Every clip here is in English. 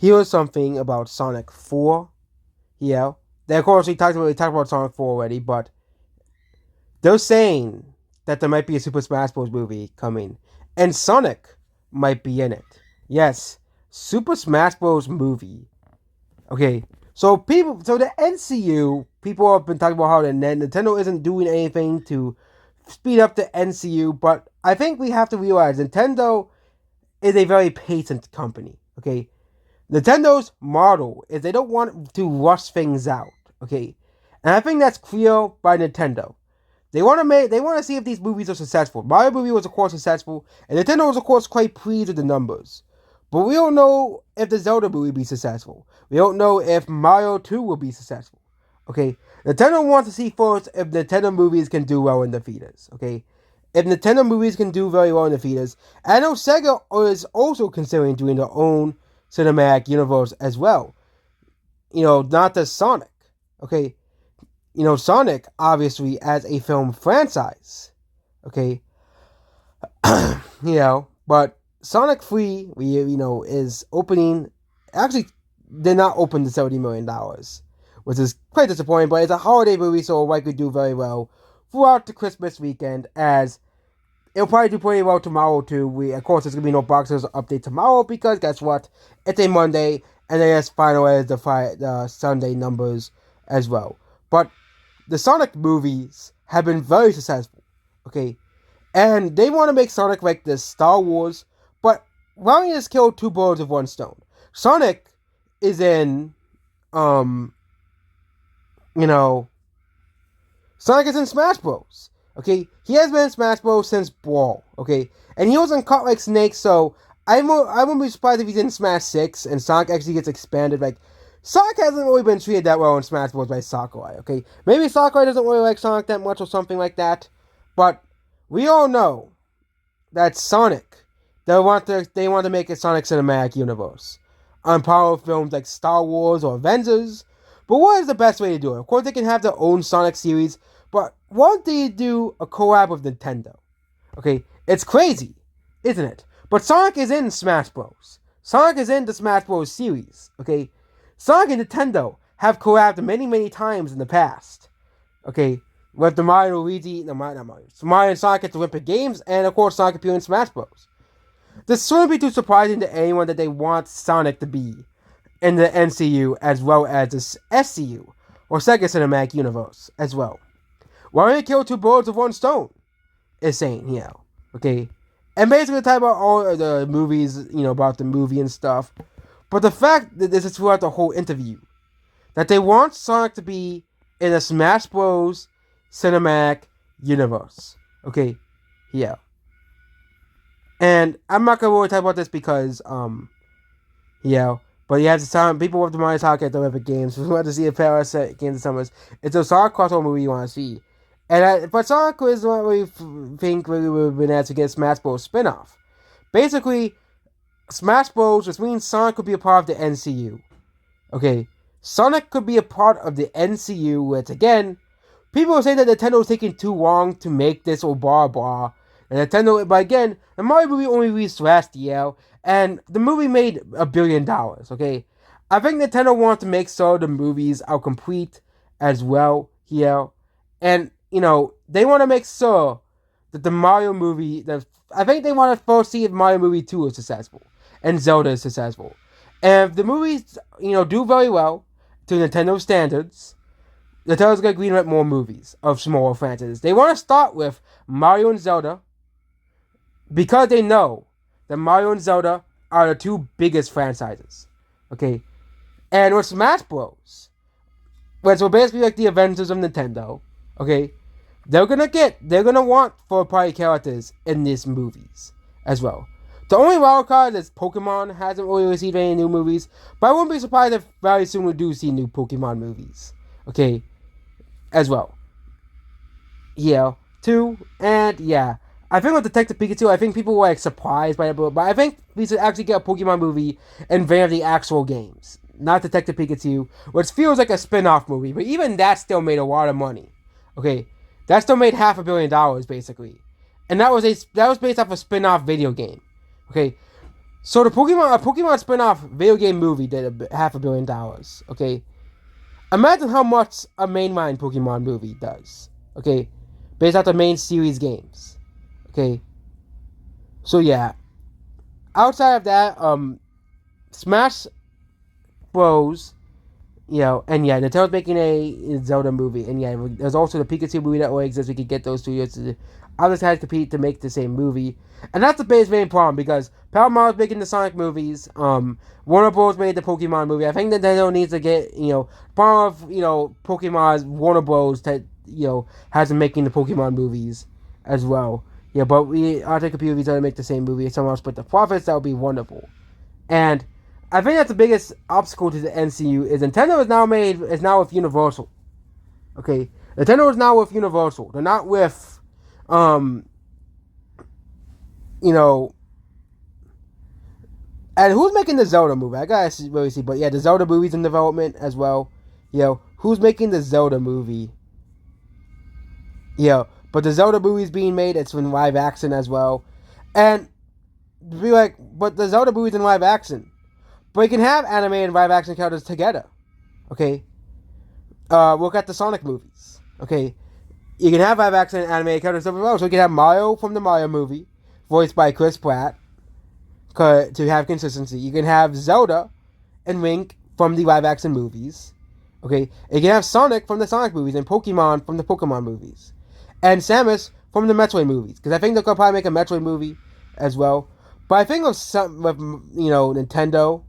here's something about Sonic 4. Yeah. They, of course, we talked about Sonic 4 already, but they're saying that there might be a Super Smash Bros. Movie coming, and Sonic might be in it. Yes, Super Smash Bros. Movie. Okay, so the NCU, people have been talking about how the Nintendo isn't doing anything to speed up the NCU, but I think we have to realize Nintendo is a very patient company. Okay, Nintendo's model is they don't want to rush things out. Okay, and I think that's clear by Nintendo. They want to see if these movies are successful. Mario movie was of course successful, and Nintendo was of course quite pleased with the numbers. But we don't know if the Zelda movie will be successful. We don't know if Mario 2 will be successful. Okay? Nintendo wants to see first if Nintendo movies can do well in the theaters. Okay? If Nintendo movies can do very well in the theaters, I know Sega is also considering doing their own cinematic universe as well. Not just Sonic. Okay? Sonic, obviously, as a film franchise. Okay? But Sonic 3, is opening. Actually, did not open to $70 million, which is quite disappointing, but it's a holiday movie, so it'll likely do very well throughout the Christmas weekend, as it'll probably do pretty well tomorrow, too. Of course, there's going to be no box office update tomorrow, because guess what? It's a Monday, and they just finalize the Sunday numbers as well. But the Sonic movies have been very successful, okay? And they want to make Sonic like this Star Wars, but why don't you just kill two birds with one stone? Sonic is in, Sonic is in Smash Bros. Okay, he has been in Smash Bros since Brawl. Okay, and he wasn't caught like Snake, so I wouldn't be surprised if he's in Smash 6 and Sonic actually gets expanded. Like, Sonic hasn't really been treated that well in Smash Bros. By Sakurai. Okay, maybe Sakurai doesn't really like Sonic that much or something like that, but we all know that Sonic, they want to make a Sonic Cinematic Universe on power films like Star Wars or Avengers. But what is the best way to do it? Of course, they can have their own Sonic series, but why don't they do a collab with Nintendo? Okay, it's crazy, isn't it? But Sonic is in Smash Bros. Sonic is in the Smash Bros. Series. Okay, Sonic and Nintendo have collabed many, many times in the past. Okay, with the Mario and Sonic at the Olympic Games, and of course Sonic appearing in Smash Bros. This shouldn't be too surprising to anyone that they want Sonic to be in the NCU as well as the SCU, or Sega Cinematic Universe, as well. Why don't you kill two birds with one stone? Is saying, okay? And basically talk about all of the movies, about the movie and stuff. But the fact that this is throughout the whole interview, that they want Sonic to be in a Smash Bros. Cinematic Universe. Okay? And I'm not gonna really talk about this because, but you have to people with the money talk at the Olympic Games. We want to see a Paris Games of Summers. It's a Sonic crossover movie you want to see. But Sonic is what we think really would have been asked to get Smash Bros. Spinoff. Basically, Smash Bros., which means Sonic could be a part of the NCU. Okay? Sonic could be a part of the NCU, which again, people are saying that Nintendo is taking too long to make this or blah blah. And Nintendo, but again, the Mario movie only released last year, and the movie made $1 billion, okay? I think Nintendo wants to make sure the movies are complete as well here. And, they want to make sure that the Mario movie, I think they want to first see if Mario movie 2 is successful, and Zelda is successful. And if the movies, do very well to Nintendo standards, Nintendo's going to greenlight more movies of smaller franchises. They want to start with Mario and Zelda, because they know that Mario and Zelda are the two biggest franchises. Okay? And with Smash Bros., which will basically like the Avengers of Nintendo, okay, they're gonna want third-party characters in these movies as well. The only wild card is Pokemon hasn't really received any new movies, but I wouldn't be surprised if very soon we do see new Pokemon movies. Okay? As well. Too, and I think with Detective Pikachu, I think people were surprised by it, but I think we should actually get a Pokemon movie in one of the actual games, not Detective Pikachu, which feels like a spin-off movie, but even that still made a lot of money. Okay, that still made $500 million basically, and that was based off a spin-off video game. Okay, So the Pokemon spin-off video game movie did $500 million. Okay, imagine how much a mainline Pokemon movie does. Okay, based off the main series games. Okay, so yeah. Outside of that, Smash Bros. And yeah, Nintendo's making a Zelda movie, and yeah, there's also the Pikachu movie that already exists. We could get those studios to other sides compete to make the same movie, and that's the biggest main problem because Paramount's making the Sonic movies. Warner Bros. Made the Pokemon movie. I think Nintendo needs to get part of Pokemon's Warner Bros. That has been making the Pokemon movies as well. Yeah, but we are taking movies to make the same movie. If someone else split the profits, that would be wonderful, and I think that's the biggest obstacle to the MCU is Nintendo is now with Universal. Okay, Nintendo is now with Universal. They're not with, you know. And who's making the Zelda movie? I gotta really see, but yeah, the Zelda movie's in development as well. Who's making the Zelda movie? But the Zelda movie's being made. It's in live action as well, and be like, but the Zelda movie's in live action. But you can have anime and live action characters together. Okay? Look at the Sonic movies. Okay? You can have live action and anime characters as well. So you can have Mario from the Mario movie, voiced by Chris Pratt, to have consistency. You can have Zelda and Link from the live action movies. Okay? You can have Sonic from the Sonic movies and Pokemon from the Pokemon movies. And Samus from the Metroid movies. Because I think they'll probably make a Metroid movie as well. But I think with Nintendo,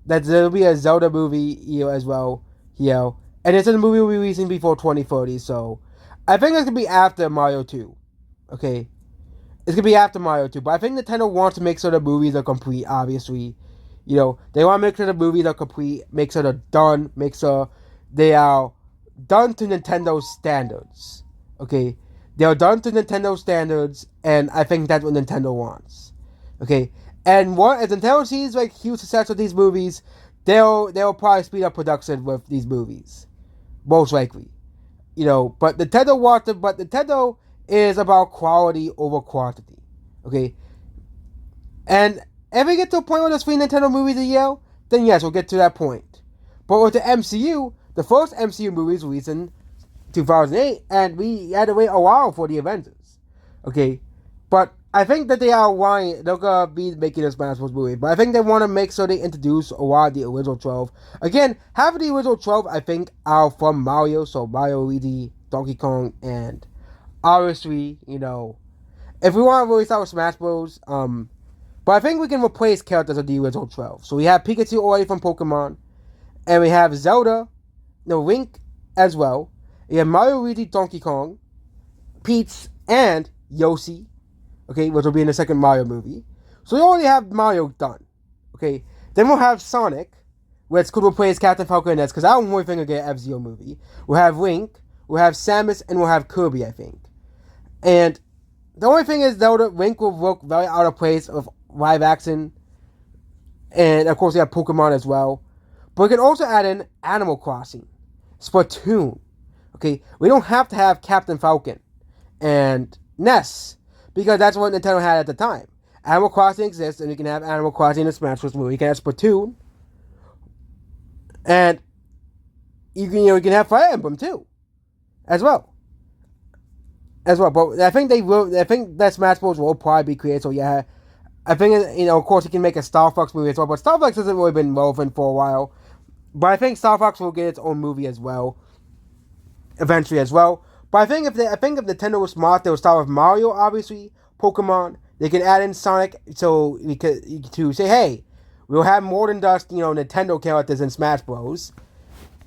that there'll be a Zelda movie, as well, and it's a movie will be releasing before 2030, so I think it's gonna be after Mario 2, okay? It's gonna be after Mario 2, but I think Nintendo wants to make sure the movies are complete, obviously. They want to make sure the movies are complete, make sure they're done, make sure they are done to Nintendo's standards, okay? They are done to Nintendo standards, and I think that's what Nintendo wants, okay? And as Nintendo sees like huge success with these movies, they'll probably speed up production with these movies, most likely, But Nintendo is about quality over quantity, okay? And if we get to a point where there's 3 Nintendo movies a year, then yes, we'll get to that point. But with the MCU, the first MCU movies released in 2008, and we had to wait a while for the Avengers, okay? But I think that they're gonna be making a Smash Bros. Movie, but I think they want to make sure they introduce a lot of the original 12. Again, half of the original 12, I think, are from Mario, so Mario, Luigi, Donkey Kong, and obviously, if we want to really start with Smash Bros., but I think we can replace characters of the original 12. So we have Pikachu already from Pokemon, and we have Zelda, Link as well. We have Mario, Luigi, Donkey Kong, Peach, and Yoshi. Okay, which will be in the second Mario movie. So we already have Mario done. Okay, then we'll have Sonic, which could replace Captain Falcon and Ness, because I don't really think we'll get an F-Zero movie. We'll have Link, we'll have Samus, and we'll have Kirby, I think. And the only thing is, though, that Link will look very out of place of live action. And, of course, we have Pokemon as well. But we can also add in Animal Crossing, Splatoon. Okay, we don't have to have Captain Falcon and Ness, because that's what Nintendo had at the time. Animal Crossing exists, and you can have Animal Crossing in the Smash Bros. Movie. You can have Splatoon, and you can have Fire Emblem too, as well. But I think that Smash Bros. Will probably be created. So yeah, I think of course you can make a Star Fox movie as well. But Star Fox hasn't really been relevant for a while. But I think Star Fox will get its own movie as well, eventually as well. But I think if Nintendo was smart, they would start with Mario, obviously, Pokemon. They can add in Sonic, so to say, hey, we'll have more than just Nintendo characters in Smash Bros.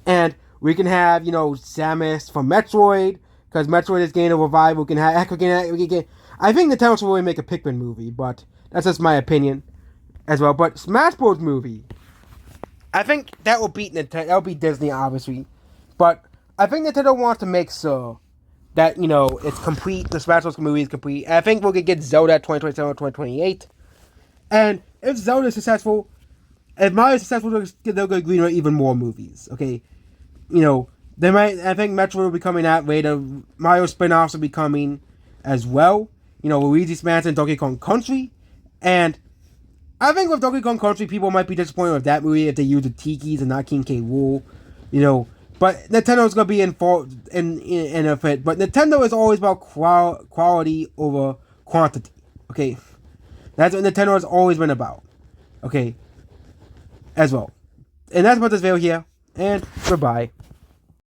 And we can have Samus from Metroid, because Metroid is getting a revival. We can have I think Nintendo should really make a Pikmin movie, but that's just my opinion as well. But Smash Bros. Movie, I think that will beat Nintendo. That will beat Disney, obviously, but I think Nintendo wants to make sure that, it's complete. The Smash Bros. Movie is complete. And I think we'll get Zelda at 2027 or 2028. And if Zelda is successful, if Mario is successful, they'll go greenlight even more movies. Okay? They might, I think Metroid will be coming out later. Mario spin-offs will be coming as well. Luigi's Mansion, Donkey Kong Country. And I think with Donkey Kong Country, people might be disappointed with that movie if they use the Tikis and not King K. Rool, But Nintendo's gonna be in a fit. But Nintendo is always about quality over quantity. Okay, that's what Nintendo has always been about. Okay, as well. And that's about this video here. And goodbye.